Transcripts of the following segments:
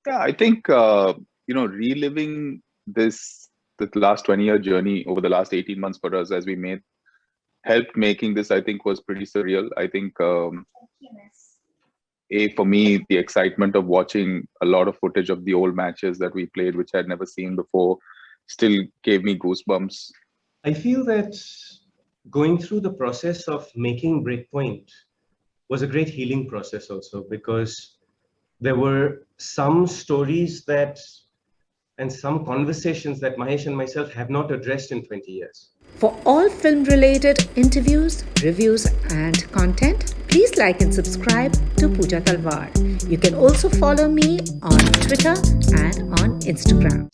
Yeah, I think reliving the last 20-year journey over the last 18 months for us as we made helped making this, I think, was pretty surreal. I think for me, the excitement of watching a lot of footage of the old matches that we played, which I'd never seen before, still gave me goosebumps. I feel that going through the process of making Breakpoint was a great healing process also, because there were some stories and some conversations that Mahesh and myself have not addressed in 20 years. For all film-related interviews, reviews and content, please like and subscribe to Pooja Talwar. You can also follow me on Twitter and on Instagram.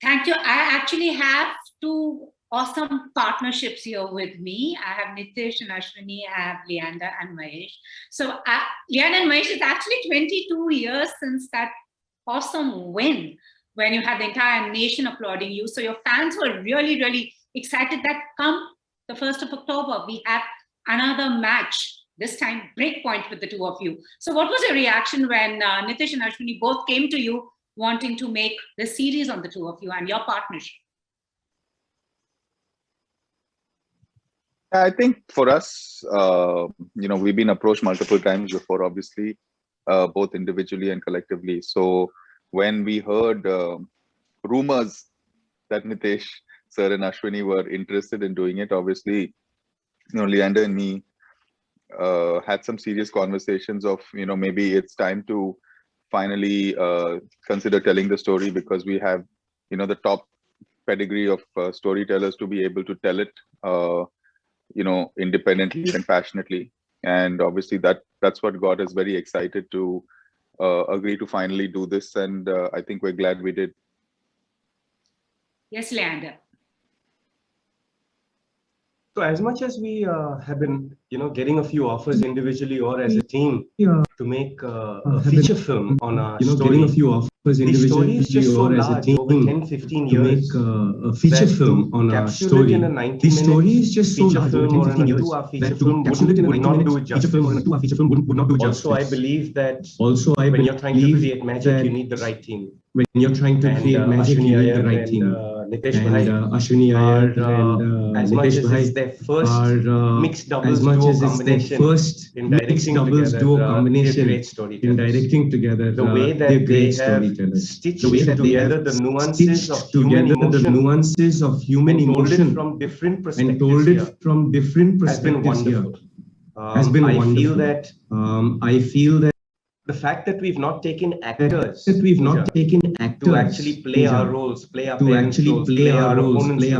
Thank you. I actually have two awesome partnerships here with me. I have Nitish and Ashwini, I have Leander and Mahesh. So Leander and Mahesh, it's actually 22 years since that awesome win when you had the entire nation applauding you. So your fans were really, really excited that come the 1st of October, we have another match, this time Breakpoint with the two of you. So what was your reaction when Nitish and Ashwini both came to you wanting to make the series on the two of you and your partnership? I think for us, we've been approached multiple times before, obviously, both individually and collectively. So when we heard rumors that Nitish, sir, and Ashwini were interested in doing it, obviously, Leander and me had some serious conversations of, maybe it's time to finally consider telling the story, because we have, the top pedigree of storytellers to be able to tell it, independently and passionately. And obviously that's what got us very excited to agree to finally do this. And I think we're glad we did. Yes, Leander. So as much as we have been, getting a few offers individually or as a team to make a feature film on our story, getting a few offers individually or as a team over 10-15 to years, make a feature film on our story. The story is just so large, 10-15 years, that to capture it in a 90-minute feature film or a 2-hour feature film would not do justice. Also, I believe that when you're trying to create magic, you need the right team. When you're trying to create magic, you need the right team. Nitish and Ashwini Iyer and as much Nitish as it's their first mixed doubles duo combination in directing together, the way that they have stitched together the nuances of human emotion from different perspectives and told it from different perspectives has been wonderful. I feel that the fact that we've not taken actors to actually play our roles, play our parents' roles, play our opponents'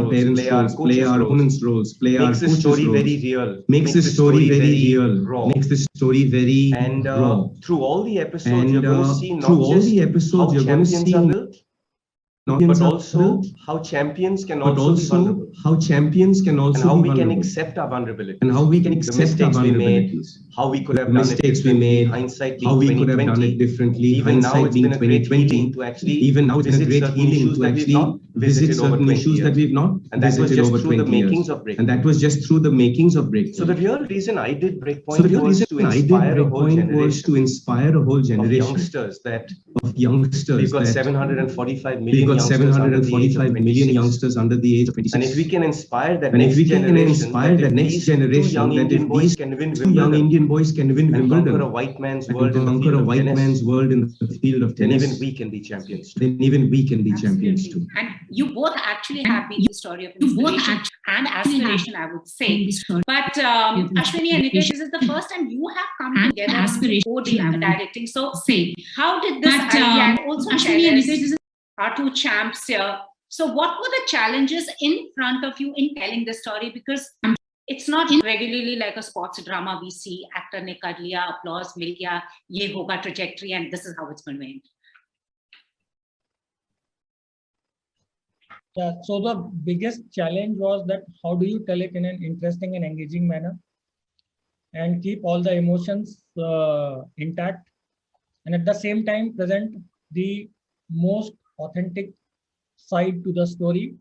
roles, play our makes the story very real, makes the story very real, raw, makes the story very and raw. Through all the episodes, you're going to see not just how champions are built, but also how champions can also be vulnerable, and how we can accept our vulnerabilities, the mistakes we made, how we could have done it differently, hindsight being 2020. Even now it's been a great healing to actually visit certain issues that we've not visited over 20 years. And that was just through the makings of Breakpoint. So the real reason I did Breakpoint was to inspire a whole generation of youngsters. We've got 745 million youngsters under the age of 26. And if we can inspire that next generation, that if these two young Indian boys can win Wimbledon, conquer a white man's world in the field of tennis, then even we can be champions too. And you both actually have been the story of inspiration and aspiration, I would say. But Ashwini and Nitish, this is the first time you have come together on directing. So how did this idea, and also Ashwini and Nitish are two champs here. So what were the challenges in front of you in telling the story? Because it's not regularly like a sports drama. We see actor ne kar liya, applause mil gaya, ye hoga trajectory, and this is how it's going to end. Yeah, so the biggest challenge was that how do you tell it in an interesting and engaging manner and keep all the emotions intact, and at the same time present the most authentic side to the story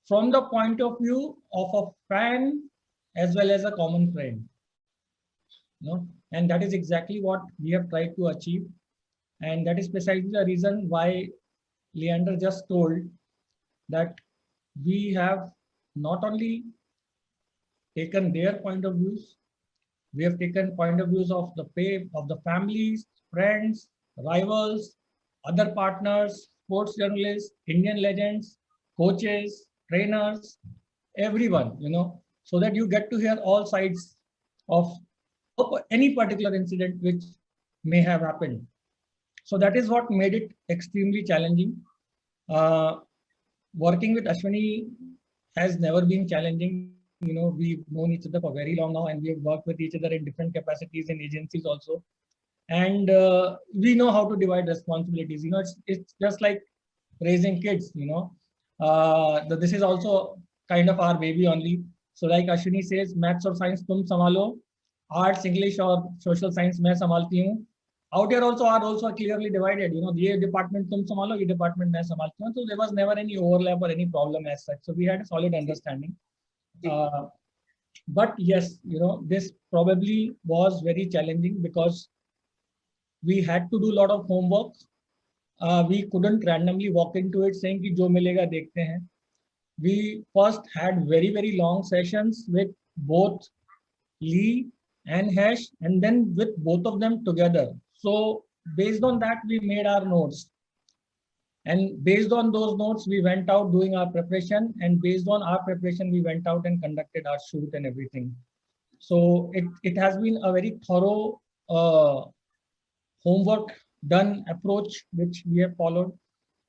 from the point of view of a fan as well as a common friend. And that is exactly what we have tried to achieve. And that is precisely the reason why Leander just told that we have not only taken their point of views, we have taken point of views of the families, friends, rivals, other partners, sports journalists, Indian legends, coaches, trainers, everyone, so that you get to hear all sides of any particular incident which may have happened. So that is what made it extremely challenging. Working with Ashwini has never been challenging. We've known each other for very long now, and we have worked with each other in different capacities in agencies also. And we know how to divide responsibilities. It's just like raising kids. This is also kind of our baby only. So like Ashwini says, maths or science tum samalo, arts, English or social science main samalti hu. Out here also are also clearly divided. Ye department tum samalo, ye department main samalti hu. So there was never any overlap or any problem as such. So we had a solid understanding. But yes, this probably was very challenging because we had to do a lot of homework. We couldn't randomly walk into it saying ki jo milega dekhte hain. We first had very, very long sessions with both Lee and Hesh, and then with both of them together. So based on that, we made our notes. And based on those notes, we went out doing our preparation. And based on our preparation, we went out and conducted our shoot and everything. So it has been a very thorough homework done approach, which we have followed.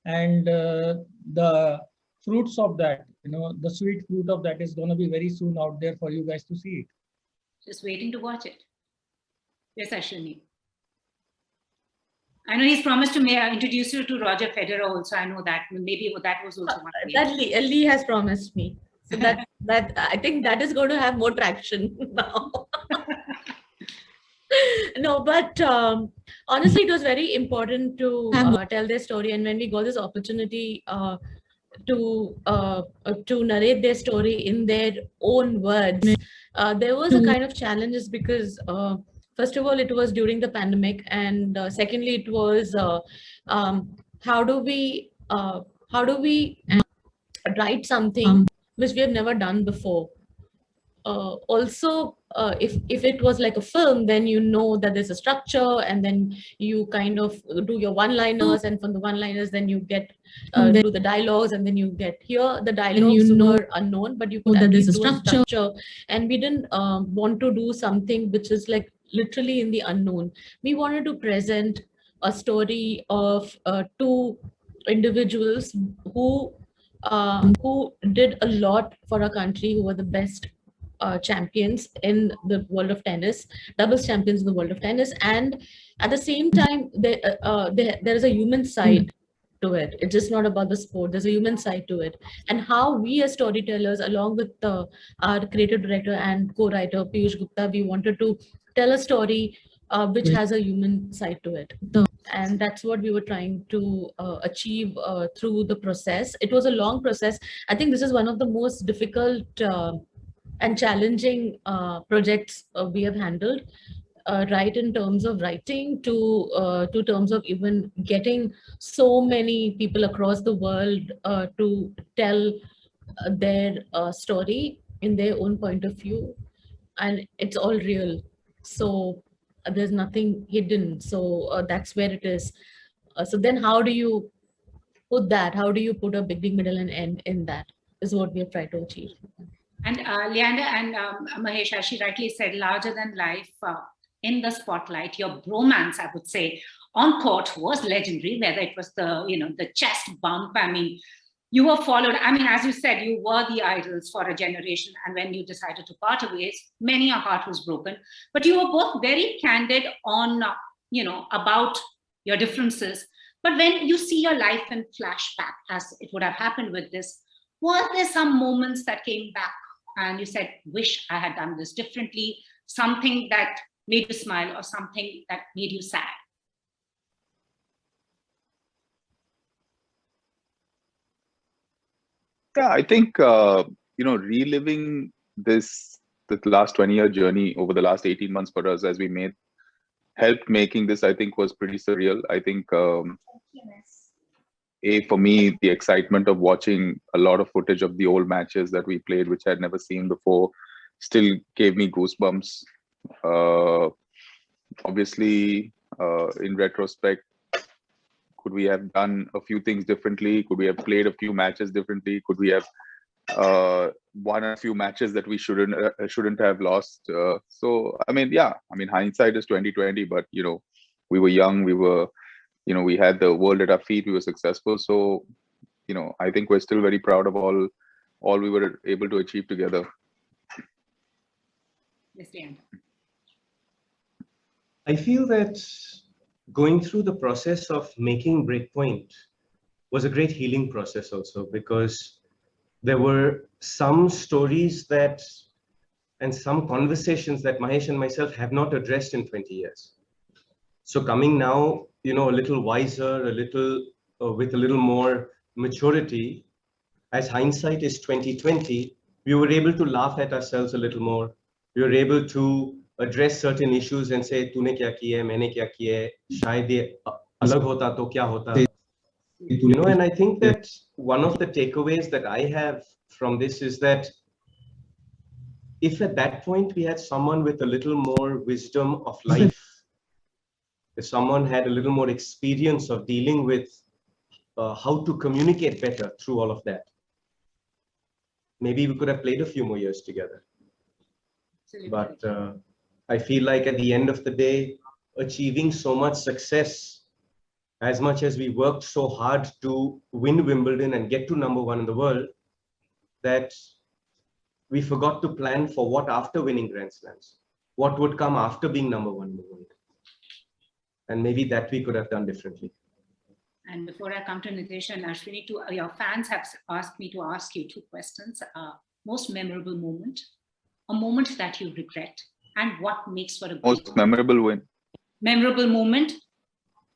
And the fruits of that, the sweet fruit of that is going to be very soon out there for you guys to see it. Just waiting to watch it. Yes, Ashwini. I know he's promised to introduce you to Roger Federer also. I know that. Maybe that was also one way. That Lee has promised me. So that I think that is going to have more traction now. No, but honestly, it was very important to tell their story. And when we got this opportunity to narrate their story in their own words, there was a kind of challenges because first of all, it was during the pandemic, and secondly, it was how do we write something which we have never done before. Also, if it was like a film, then that there's a structure, and then you kind of do your one-liners, and from the one-liners, then you get do the dialogues, and then you get here the dialogues were unknown, but you could at least do a structure. And we didn't want to do something which is like literally in the unknown. We wanted to present a story of two individuals who did a lot for our country, who were the best champions in the world of tennis, doubles champions in the world of tennis, and at the same time there is a human side to it. It's just not about the sport. There's a human side to it, and how we as storytellers, along with our creative director and co-writer Piyush Gupta, we wanted to tell a story which has a human side to it. And that's what we were trying to achieve through the process. It was a long process. I think this is one of the most difficult and challenging projects we have handled, right, in terms of writing to terms of even getting so many people across the world to tell their story in their own point of view, and it's all real. So there's nothing hidden. So that's where it is. So then how do you put that? How do you put a beginning, middle, and end in that is what we have tried to achieve. And Leander and Mahesh, as she rightly said, larger than life in the spotlight. Your bromance, I would say, on court was legendary, whether it was the chest bump. I mean, you were followed. I mean, as you said, you were the idols for a generation. And when you decided to part ways, many a heart was broken. But you were both very candid on, about your differences. But when you see your life in flashback, as it would have happened with this, were there some moments that came back and you said, wish I had done this differently, something that made you smile or something that made you sad? Yeah, I think, reliving the last 20-year journey over the last 18 months for us as we made helped making this, I think, was pretty surreal. I think, for me, the excitement of watching a lot of footage of the old matches that we played, which I'd never seen before, still gave me goosebumps. Obviously, in retrospect, could we have done a few things differently? Could we have played a few matches differently? Could we have won a few matches that we shouldn't have lost? So I mean, yeah, I mean, hindsight is 2020, but you know, we were young, we were, you know, we had the world at our feet, we were successful. So, you know, I think we're still very proud of all we were able to achieve together. Yes, Leander. I feel that going through the process of making Breakpoint was a great healing process also, because there were some stories that and some conversations that Mahesh and myself have not addressed in 20 years. So coming now, you know, a little wiser, a little with a little more maturity, as hindsight is 2020, we were able to laugh at ourselves a little more. We were able to address certain issues and say, "Tune kya kiya hai, maine kya kiya hai, shayad ye alag hota to kya hota." You know, and I think that one of the takeaways that I have from this is that if at that point we had someone with a little more wisdom of life, if someone had a little more experience of dealing with how to communicate better through all of that, maybe we could have played a few more years together. Absolutely. But I feel like at the end of the day, achieving so much success, as much as we worked so hard to win Wimbledon and get to #1 in the world, that we forgot to plan for what after winning Grand Slams, what would come after being #1 in the world. And maybe that we could have done differently. And before I come to Nitesh and Ashwini, your fans have asked me to ask you 2 questions. Most memorable moment, a moment that you regret, and what makes for a Most memorable win. Memorable moment,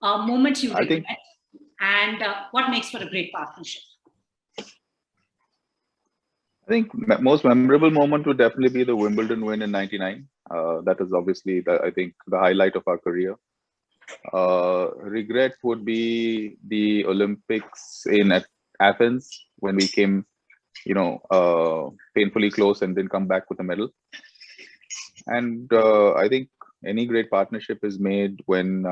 a moment you regret, and what makes for a great partnership? I think most memorable moment would definitely be the Wimbledon win in '99. That is obviously, I think, the highlight of our career. Regret would be the Olympics in Athens, when we came, you know, painfully close and didn't come back with a medal. And I think any great partnership is made when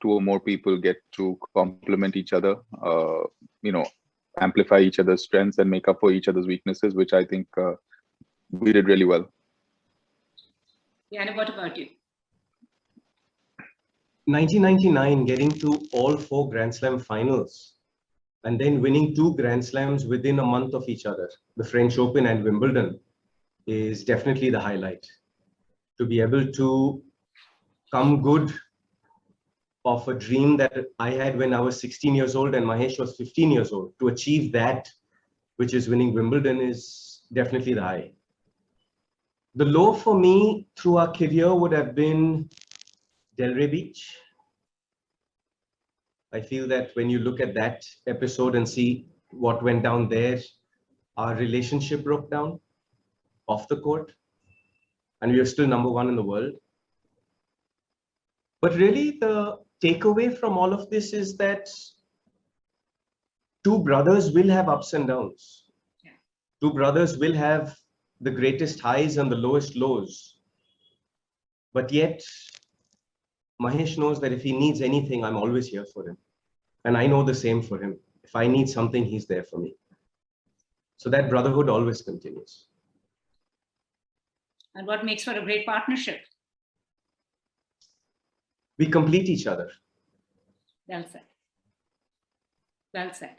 2 or more people get to complement each other, you know, amplify each other's strengths and make up for each other's weaknesses, which I think we did really well. Yeah, and what about you? 1999, getting to all 4 Grand Slam finals and then winning 2 Grand Slams within a month of each other, the French Open and Wimbledon, is definitely the highlight. To be able to come good of a dream that I had when I was 16 years old and Mahesh was 15 years old, to achieve that, which is winning Wimbledon, is definitely the high. The low for me through our career would have been Delray Beach. I feel that when you look at that episode and see what went down there, our relationship broke down off the court, and we are still #1 in the world. But really, the takeaway from all of this is that 2 brothers will have ups and downs. Yeah. 2 brothers will have the greatest highs and the lowest lows. But yet, Mahesh knows that if he needs anything, I'm always here for him. And I know the same for him. If I need something, he's there for me. So that brotherhood always continues. And what makes for a great partnership? We complete each other. Well said. Well said.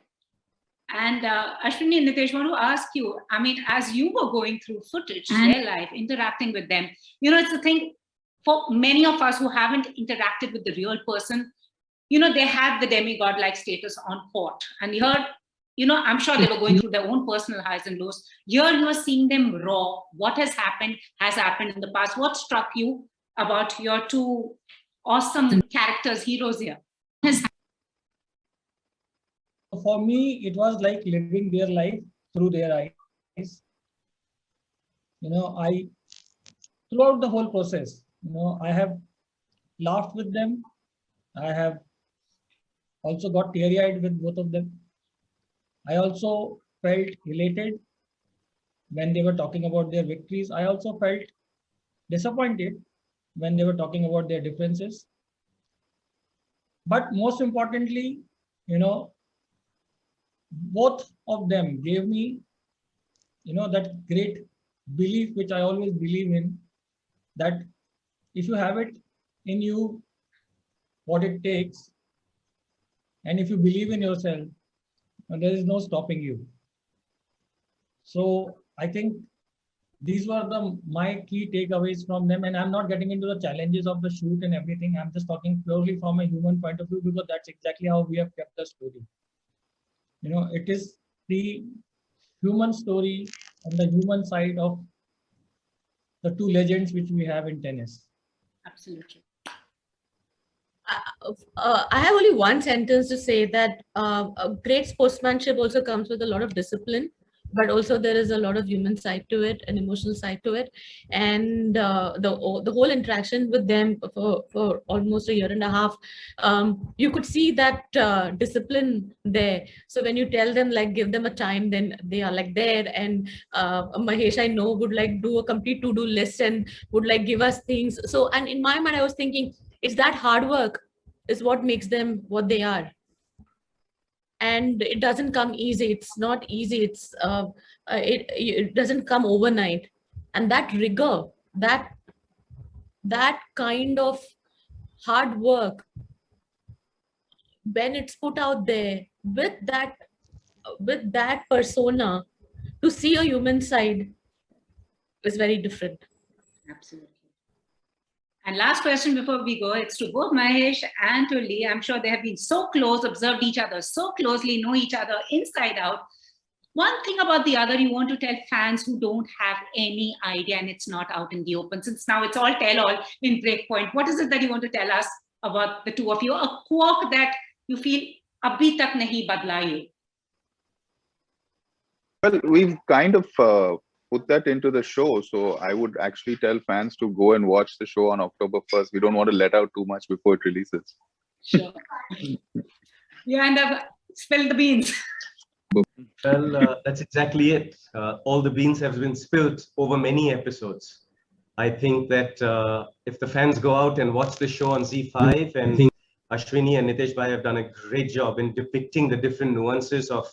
And Ashwini and Nitesh, I want to ask you, I mean, as you were going through footage, their life, interacting with them, you know, it's the thing, for many of us who haven't interacted with the real person, you know, they had the demigod-like status on court. And here, you know, I'm sure they were going through their own personal highs and lows. Here you are seeing them raw. What has happened in the past. What struck you about your 2 awesome characters, heroes here? For me, it was like living their life through their eyes. You know, throughout the whole process, you know, I have laughed with them. I have also got teary-eyed with both of them. I also felt elated when they were talking about their victories. I also felt disappointed when they were talking about their differences. But most importantly, both of them gave me, that great belief, which I always believe in, that if you have it in you, what it takes, and if you believe in yourself, there is no stopping you. So I think these were my key takeaways from them, and I'm not getting into the challenges of the shoot and everything. I'm just talking purely from a human point of view, because that's exactly how we have kept the story. It is the human story and the human side of the two legends which we have in tennis. Absolutely. I have only one sentence to say, that a great sportsmanship also comes with a lot of discipline, but also there is a lot of human side to it, an emotional side to it. And the whole interaction with them for almost a year and a half, you could see that discipline there. So when you tell them, like, give them a time, then they are like there. And Mahesh, I know, would like do a complete to-do list and would like give us things. So, and in my mind, I was thinking, it's that hard work is what makes them what they are. And it doesn't come easy. It's not easy. It's it doesn't come overnight. And that rigor, that kind of hard work, when it's put out there with that persona, to see a human side is very different. Absolutely. And last question before we go, it's to both Mahesh and to Lee. I'm sure they have been so close, observed each other so closely, know each other inside out. One thing about the other you want to tell fans who don't have any idea and it's not out in the open, since now it's all tell-all in Breakpoint. What is it that you want to tell us about the two of you? A quirk that you feel abhi tak nahi badla ye? Well, we've kind of put that into the show. So I would actually tell fans to go and watch the show on October 1st. We don't want to let out too much before it releases. Sure. You end up spill the beans. Well, that's exactly it. All the beans have been spilled over many episodes. I think that if the fans go out and watch the show on Z5, and Ashwini and Nitesh Bhai have done a great job in depicting the different nuances of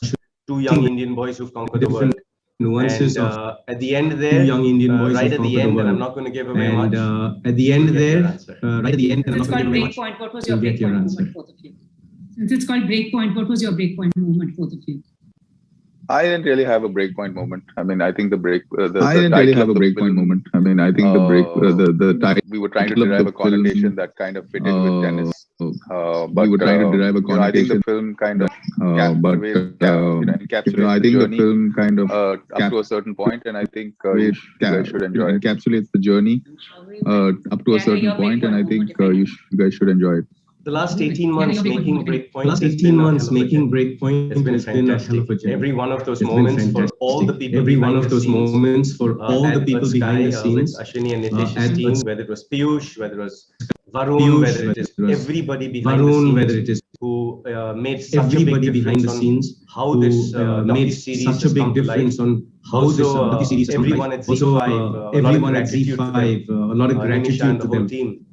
two young Indian boys who've conquered the world. Nuances and, of at the end there, young Indian boys right at the end, and I'm world. not going to give away And much. at the end there, right at the end, Since it's called Breakpoint, what was your You'll get your Breakpoint answer. moment, both of you? Since it's called Breakpoint, what was your Breakpoint moment, both of you? I didn't really have a breakpoint moment. I mean, I think the break. I didn't really have a breakpoint moment. I mean, I think the title. We were trying to derive a connotation that kind of fitted with tennis. But we were trying to derive a connotation. I think the film kind of encapsulates I think the film kind of up to a certain point, and I think you guys should enjoy it. Encapsulates the journey up to a certain point, and I think you guys should enjoy it. The last 18 months making Breakpoint. Last 18 months making Breakpoint has been fantastic. Every one of those moments for all the people. Every one of those moments for all the people behind the scenes. Ashwini and Nitesh's team, whether it was Piyush, whether it was Varun, whether it is everybody behind the scenes, whether it is who made such a big difference on how this made such a big difference on how this series everyone at Z5, everyone at Z5, a lot of gratitude to them.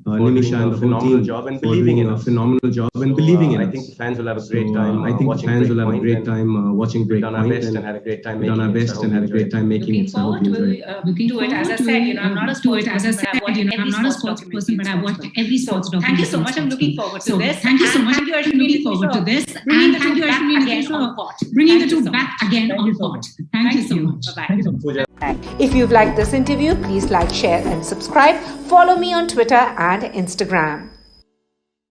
Nimisha and the whole team job and believing in a phenomenal job and believing in us. I think fans will have a great time. I think fans will have a great time watching Breakpoint. Done our best and had a great time making it. Done our best and had a great time making it. Looking forward to it. As I said, I'm not a sportsperson, but I've watched every sports documentary. Thank you so much. I'm looking forward to this. Thank you so much. Thank you, I'm looking forward to this. Bringing the Thank two you, back Ashwini, again on court. Bringing the two back again on court. Thank you so much. Bye-bye. If you've liked this interview, please like, share, and subscribe. Follow me on Twitter and Instagram.